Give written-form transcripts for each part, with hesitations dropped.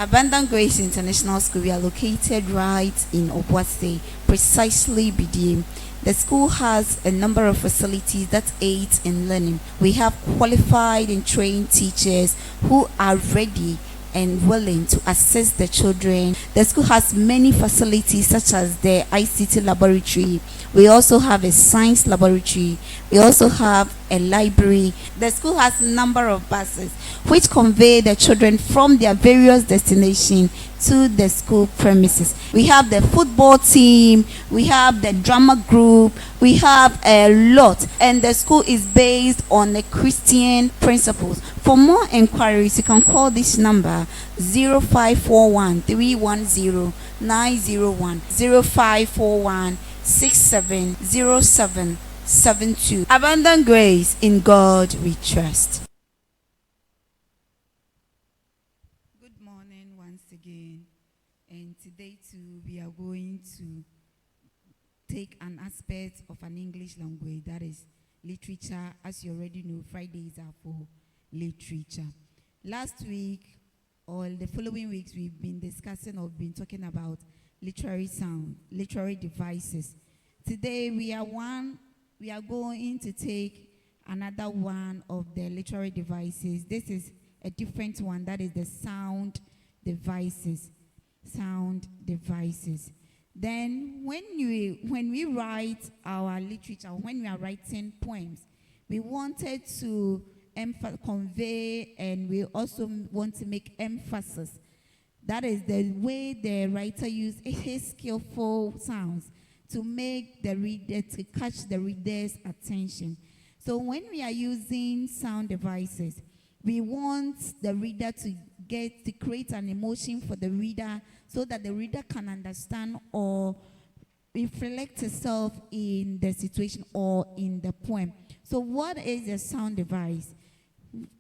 Abundant Grace International School, we are located right in Obuasi, precisely BDM. The school has a number of facilities that aid in learning. We have qualified and trained teachers who are ready and willing to assist the children. The school has many facilities such as the ICT laboratory. We also have a science laboratory. We also have a library. The school has a number of buses which convey the children from their various destinations to the school premises. We have the football team, we have the drama group, we have a lot, and the school is based on the Christian principles. For more inquiries, you can call this number 0541 310 901 0541 670772. Abundant Grace, in God we trust. Good morning once again, and today too we are going to take an aspect of an English language, that is literature. As you already know, Fridays are for literature. Last week or the following weeks we've been discussing or been talking about literary sound, literary devices. Today we are going to take another one of the literary devices. This is a different one, that is the sound devices. Sound devices. Then when we write our literature, when we are writing poems, we wanted to convey, and we also want to make emphasis. That is the way the writer used his skillful sounds to make the reader, to catch the reader's attention. So when we are using sound devices, we want the reader to create an emotion for the reader so that the reader can understand or reflect itself in the situation or in the poem. So what is a sound device?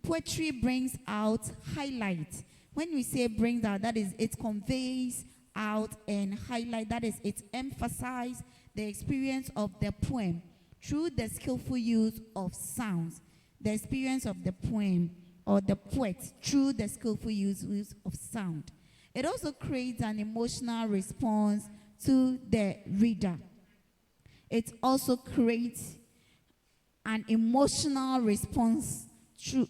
Poetry brings out highlights. When we say brings out, that is, it conveys out and highlight, that is, it emphasizes the experience of the poem through the skillful use of sounds. The experience of the poem or the poet through the skillful use of sound. It also creates an emotional response to the reader. It also creates an emotional response to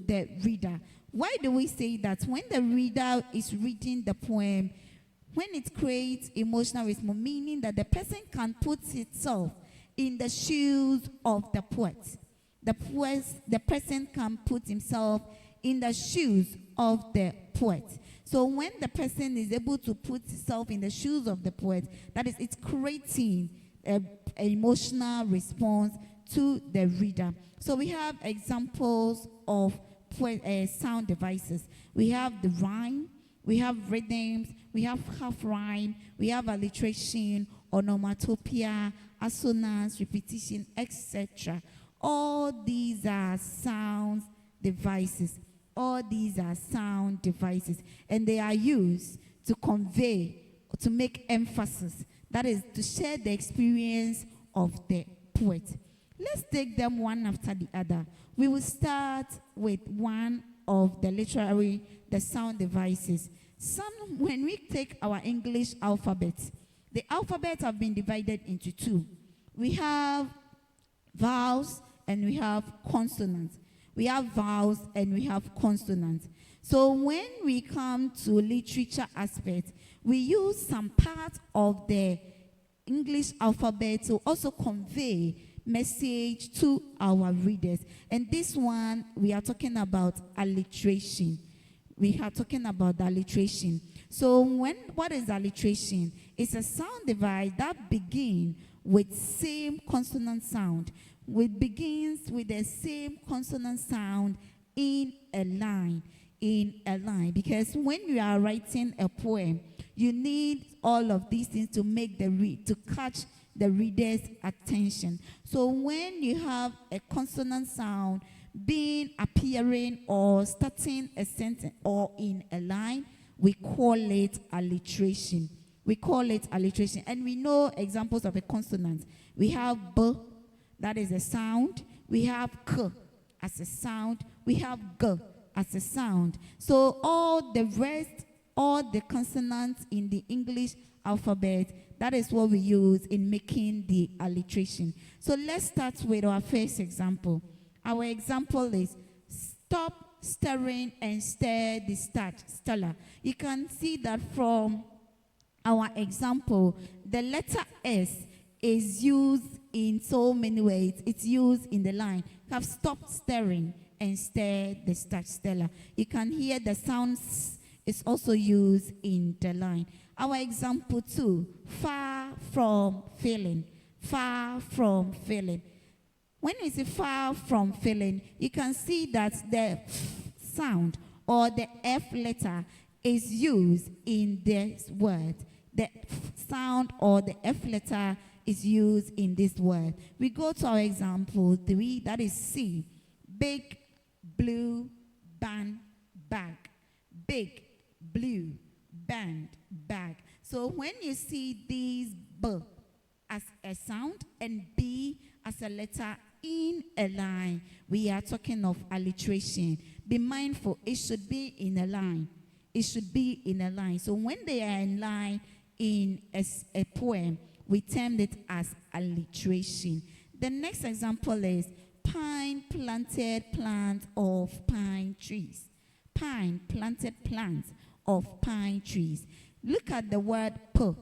the reader. Why do we say that? When the reader is reading the poem, when it creates emotional response, meaning that the person can put itself in the shoes of the poet. The person can put himself in the shoes of the poet. So when the person is able to put himself in the shoes of the poet, that is, it's creating an emotional response to the reader. So we have examples of sound devices. We have the rhyme, we have rhythms, we have half rhyme, we have alliteration, onomatopoeia, assonance, repetition, etc. All these are sound devices. All these are sound devices. And they are used to convey, to make emphasis. That is, to share the experience of the poet. Let's take them one after the other. We will start with one of the sound devices. When we take our English alphabet, the alphabet have been divided into two. We have vowels and we have consonants. We have vowels and we have consonants. So when we come to literature aspect, we use some part of the English alphabet to also convey message to our readers. And this one, we are talking about alliteration. We are talking about the alliteration. So what is alliteration? It's a sound device that begins with same consonant sound. It begins with the same consonant sound in a line. Because when you are writing a poem, you need all of these things to make to catch the reader's attention. So when you have a consonant sound appearing or starting a sentence or in a line, we call it alliteration. And we know examples of a consonant. We have B, that is a sound. We have K as a sound. We have G as a sound. So all the rest all the consonants in the English alphabet. That is what we use in making the alliteration. So let's start with our first example. Our example is stop stirring and stir the starter. You can see that from our example, the letter S is used in so many ways. It's used in the line. Have stopped stirring and stir the starter. You can hear the sounds is also used in the line. Our example 2, far from feeling. Far from feeling. When you say far from feeling, you can see that the sound or the F letter is used in this word. The sound or the F letter is used in this word. We go to our example 3, that is C. Big, blue, band, bag. Big, blue, band, bag. So when you see these B as a sound and B as a letter in a line, we are talking of alliteration. Be mindful, it should be in a line. It should be in a line. So when they are in line in a poem, we termed it as alliteration. The next example is pine planted plant of pine trees. Pine planted plants of pine trees. Look at the word P,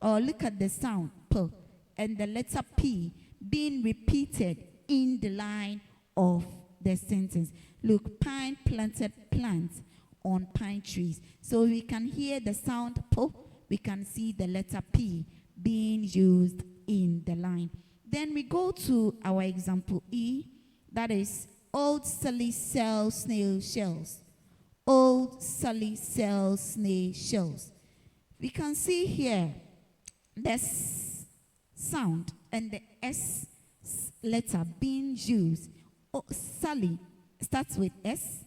or look at the sound P, and the letter P being repeated in the line of the sentence. Look, pine planted plants on pine trees. So we can hear the sound P, we can see the letter P being used in the line. Then we go to our example E, that is old Sally sells snail shells. Old Sally sells snail shells. We can see here the sound and the S letter being used. Oh, Sally starts with S.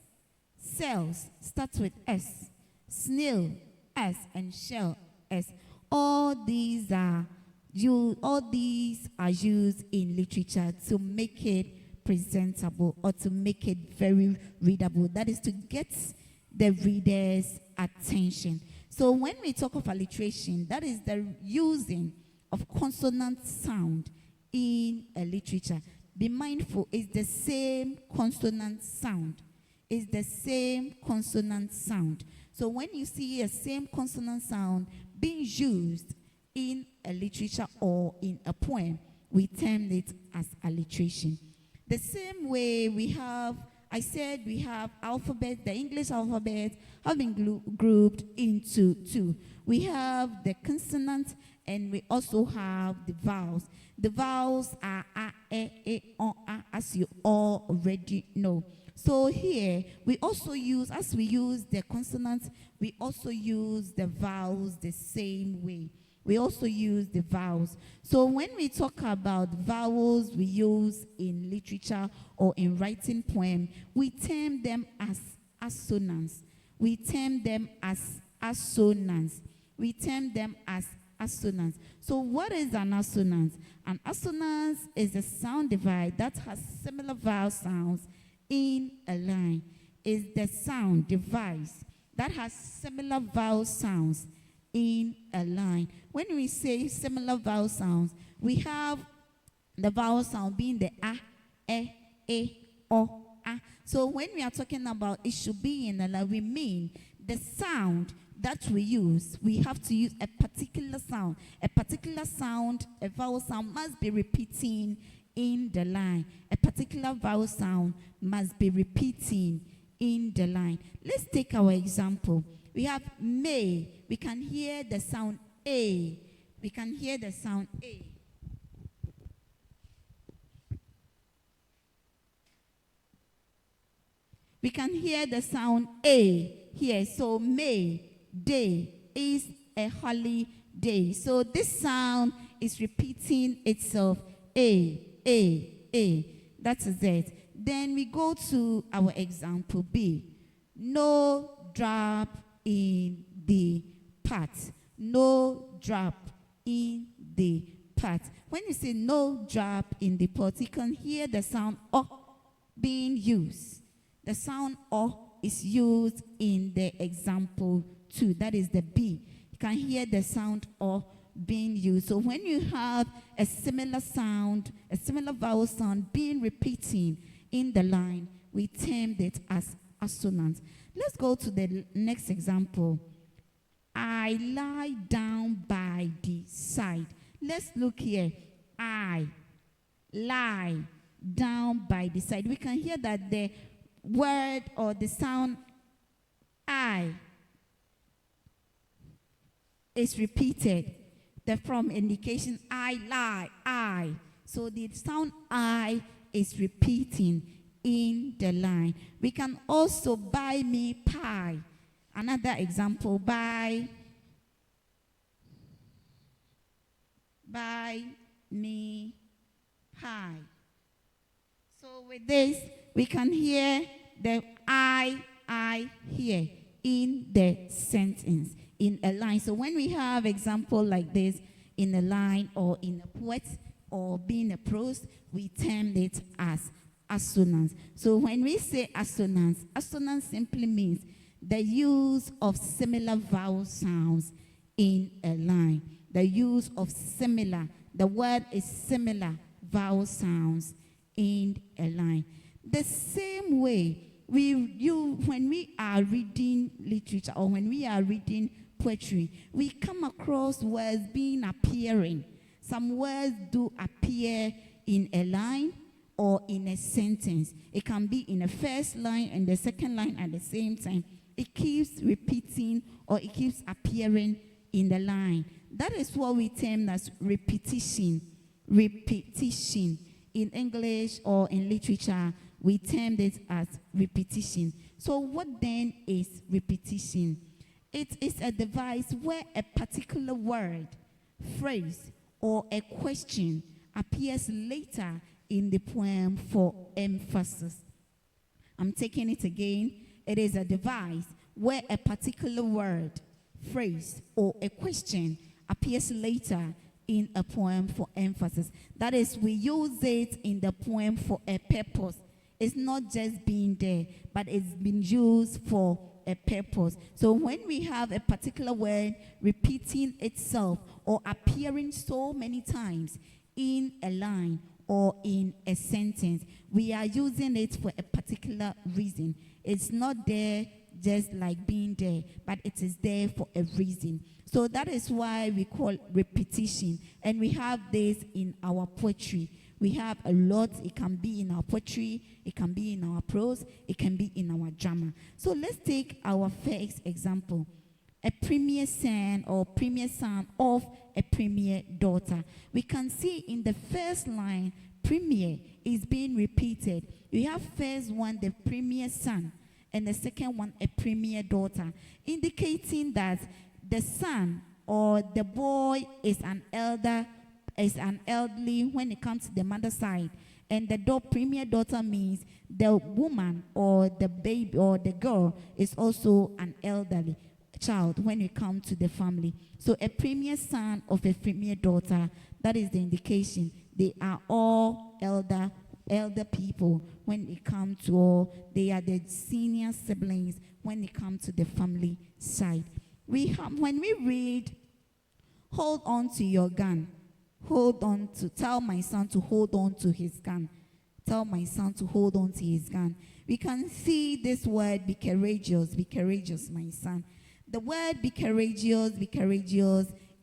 Sells starts with S. Snail, S, and shell, S. All these are used in literature to make it presentable or to make it very readable. That is to get the reader's attention. So when we talk of alliteration, that is the using of consonant sound in a literature. Be mindful, it's the same consonant sound. It's the same consonant sound. So when you see a same consonant sound being used in a literature or in a poem, we term it as alliteration. The same way we have, I said we have alphabet, the English alphabet have been grouped into two. We have the consonant and we also have the vowels. The vowels are a, e, o, a, as you all already know. So here, we also use, as we use the consonants, we also use the vowels the same way. We also use the vowels. So when we talk about vowels we use in literature or in writing poem, we term them as assonance. We term them as assonance. We term them as assonance. So what is an assonance? An assonance is a sound divide that has similar vowel sounds in a line. Is the sound device that has similar vowel sounds in a line. When we say similar vowel sounds, we have the vowel sound being the a, e, o, a. So when we are talking about it should be in a line, we mean the sound that we use, we have to use a particular sound. A particular sound, a vowel sound must be repeating in the line. A particular vowel sound must be repeating in the line. Let's take our example. We have may. We can hear the sound A. We can hear the sound A. We can hear the sound A here. So May Day is a holiday. So this sound is repeating itself. A. That is it. Then we go to our example B. No drop in the pot. No drop in the pot. When you say no drop in the pot, you can hear the sound O being used. The sound O is used in the example 2. That is the B. You can hear the sound of being used. So when you have a similar sound, a similar vowel sound being repeating in the line, we termed it as assonance. Let's go to the next example. I lie down by the side. Let's look here. I lie down by the side. We can hear that the word or the sound I is repeated. The from indication I lie, I. So the sound I is repeating in the line. We can also buy me pie. Another example, buy me pie. So with this, we can hear the I here in the sentence, in a line. So when we have example like this in a line or in a poet or being a prose, we term it as assonance. So when we say assonance, assonance simply means the use of similar vowel sounds in a line. The use of similar, the word is similar vowel sounds in a line. The same way when we are reading literature or when we are reading poetry, we come across words appearing. Some words do appear in a line or in a sentence. It can be in the first line and the second line at the same time. It keeps repeating or it keeps appearing in the line. That is what we term as repetition. Repetition. In English or in literature, we term it as repetition. So what then is repetition? It is a device where a particular word, phrase, or a question appears later in the poem for emphasis. I'm taking it again. It is a device where a particular word, phrase, or a question appears later in a poem for emphasis. That is, we use it in the poem for a purpose. It's not just being there, but it's been used for a purpose. So when we have a particular word repeating itself or appearing so many times in a line or in a sentence, we are using it for a particular reason. It's not there just like being there, but it is there for a reason. So that is why we call repetition. And we have this in our poetry. We have a lot. It can be in our poetry, it can be in our prose, it can be in our drama. So let's take our first example. A premier son or premier son of a premier daughter. We can see in the first line, premier is being repeated. We have first one, the premier son, and the second one, a premier daughter, indicating that the son or the boy is an elderly when it comes to the mother side, and the premier daughter means the woman or the baby or the girl is also an elderly child when it comes to the family. So a premier son of a premier daughter, that is the indication. They are all elder people when it comes to all. They are the senior siblings when it comes to the family side. When we read, hold on to your gun. Tell my son to hold on to his gun. Tell my son to hold on to his gun. We can see this word, be courageous, my son. The word be courageous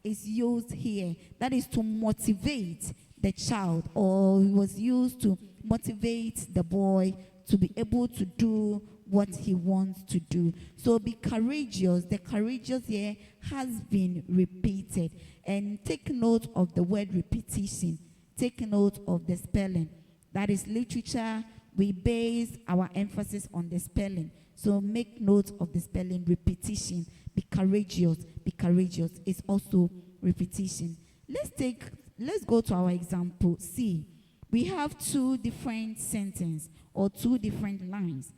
is used here. That is to motivate the child, or it was used to motivate the boy to be able to do what he wants to do. So be courageous. The courageous here has been repeated. And take note of the word repetition. Take note of the spelling. That is literature. We base our emphasis on the spelling. So make note of the spelling, repetition. Be courageous. Be courageous is also repetition. Let's go to our example. See, we have two different sentences or two different lines.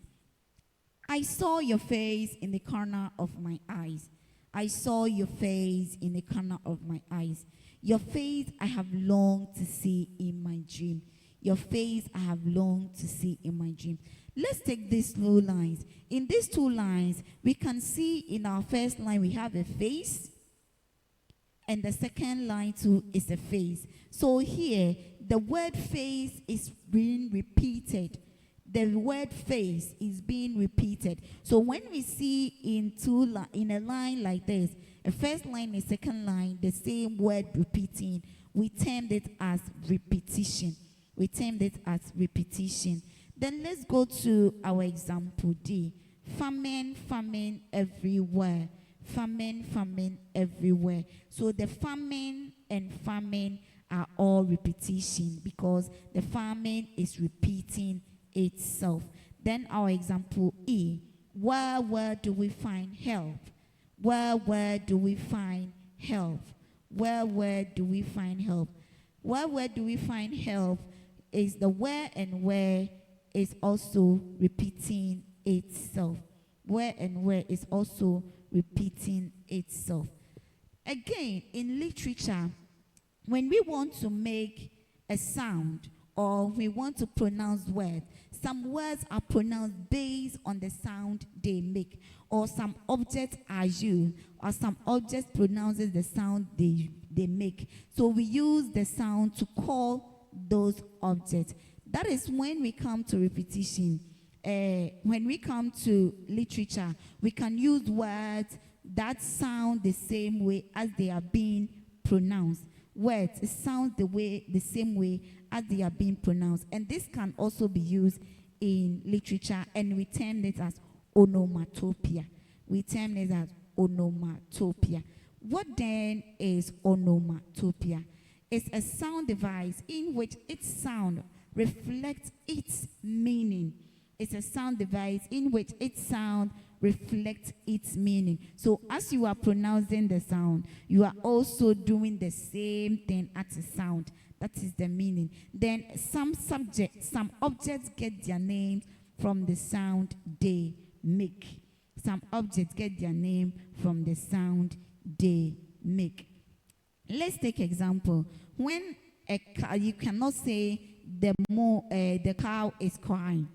I saw your face in the corner of my eyes. I saw your face in the corner of my eyes. Your face I have longed to see in my dream. Your face I have longed to see in my dream. Let's take these two lines. In these two lines, we can see in our first line we have a face, and the second line too is a face. So here, the word face is being repeated. The word face is being repeated. So when we see in a line like this, a first line and second line, the same word repeating, we termed it as repetition. We termed it as repetition. Then let's go to our example D. Famine, famine everywhere. Famine, famine everywhere. So the famine and famine are all repetition because the famine is repeating itself. Then our example E. Where do we find help? Where do we find help? Where do we find help? Where do we find help is the where and where is also repeating itself. Where and where is also repeating itself. Again, in literature, when we want to make a sound or we want to pronounce words, some words are pronounced based on the sound they make, or some objects are used, or some objects pronounces the sound they make. So we use the sound to call those objects. That is when we come to repetition. When we come to literature, we can use words that sound the same way as they are being pronounced. Words sound the same way as they are being pronounced. And this can also be used in literature, and we term it as onomatopoeia. We term it as onomatopoeia. What then is onomatopoeia? It's a sound device in which its sound reflects its meaning. It's a sound device in which its sound reflects its meaning. So as you are pronouncing the sound, you are also doing the same thing as the sound. That is the meaning. Then some objects get their names from the sound they make. Some objects get their name from the sound they make. Let's take example. When a cow, you cannot say the cow is crying.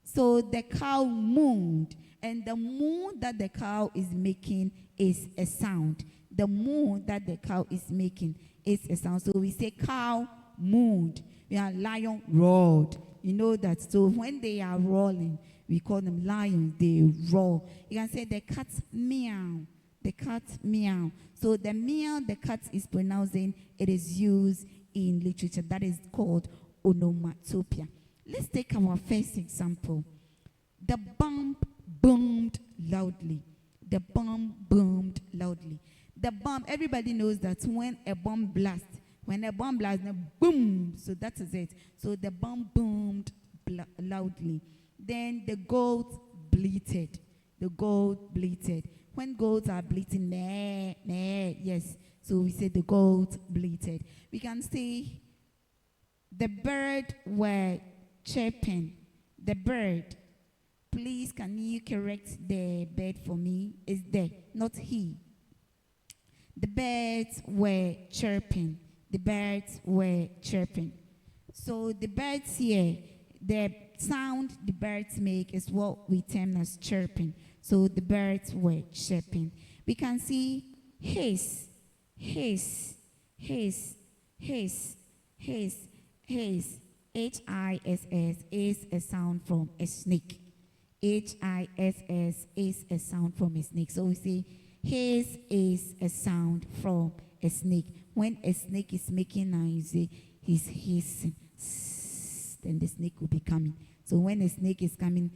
So the cow mooned, and the moon that the cow is making is a sound. The moon that the cow is making is a sound. So we say cow mooned. We are lion roared. You know that. So when they are rolling, we call them lions. They roar. You can say the cat meow. The cat meow. So the meow the cat is pronouncing, it is used in literature. That is called onomatopoeia. Let's take our first example. The bomb boomed loudly. The bomb boomed loudly. The bomb, everybody knows that when a bomb blasts, boom, so that is it. So the bomb boomed loudly. Then the goat bleated. The goat bleated. When goats are bleating, yes. So we say the goat bleated. We can say the bird were chirping. The bird. Please, can you correct the bird for me? Is there, not he. The birds were chirping. The birds were chirping. So the birds here, the sound the birds make is what we term as chirping. So the birds were chirping. We can see hiss, hiss, hiss, hiss, hiss, hiss. H-I-S-S is a sound from a snake. H-I-S-S is a sound from a snake. So we say hiss is a sound from a snake. When a snake is making noise, he's hissing. Then the snake will be coming. So when a snake is coming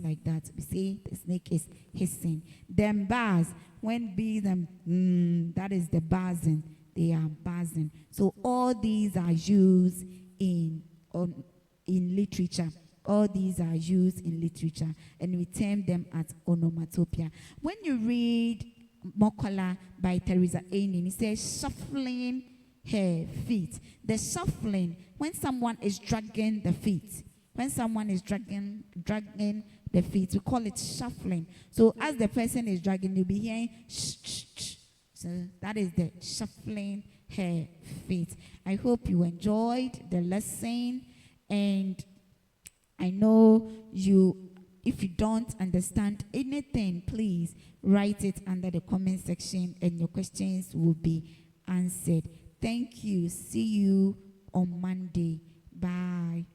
like that, we say the snake is hissing. Then bars, when bees that is the buzzing. They are buzzing. So all these are used in literature. All these are used in literature, and we term them as onomatopoeia. When you read Mokola by Teresa Ainin, it says shuffling her feet. The shuffling, when someone is dragging the feet, when someone is dragging the feet, we call it shuffling. So as the person is dragging, you'll be hearing shh, shh, shh. So that is the shuffling her faith. I hope you enjoyed the lesson, and I know if you don't understand anything, please write it under the comment section and your questions will be answered. Thank you. See you on Monday. Bye.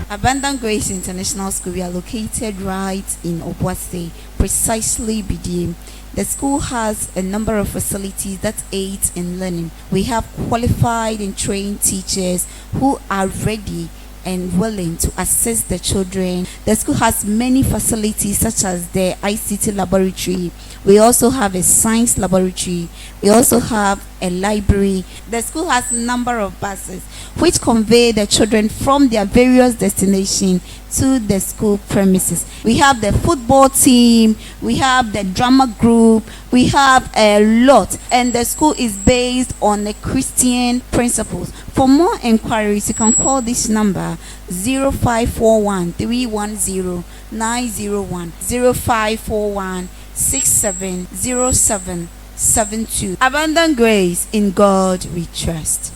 Abundant Grace International School, we are located right in Obuasi, precisely BDM. The school has a number of facilities that aid in learning. We have qualified and trained teachers who are ready and willing to assist the children. The school has many facilities such as the ICT laboratory. We also have a science laboratory. We also have a library. The school has a number of buses which convey the children from their various destinations to the school premises. We have the football team, we have the drama group, we have a lot, and the school is based on the Christian principles. For more inquiries, you can call this number 0541 310 901 0541 670772. Abundant Grace, in God we trust.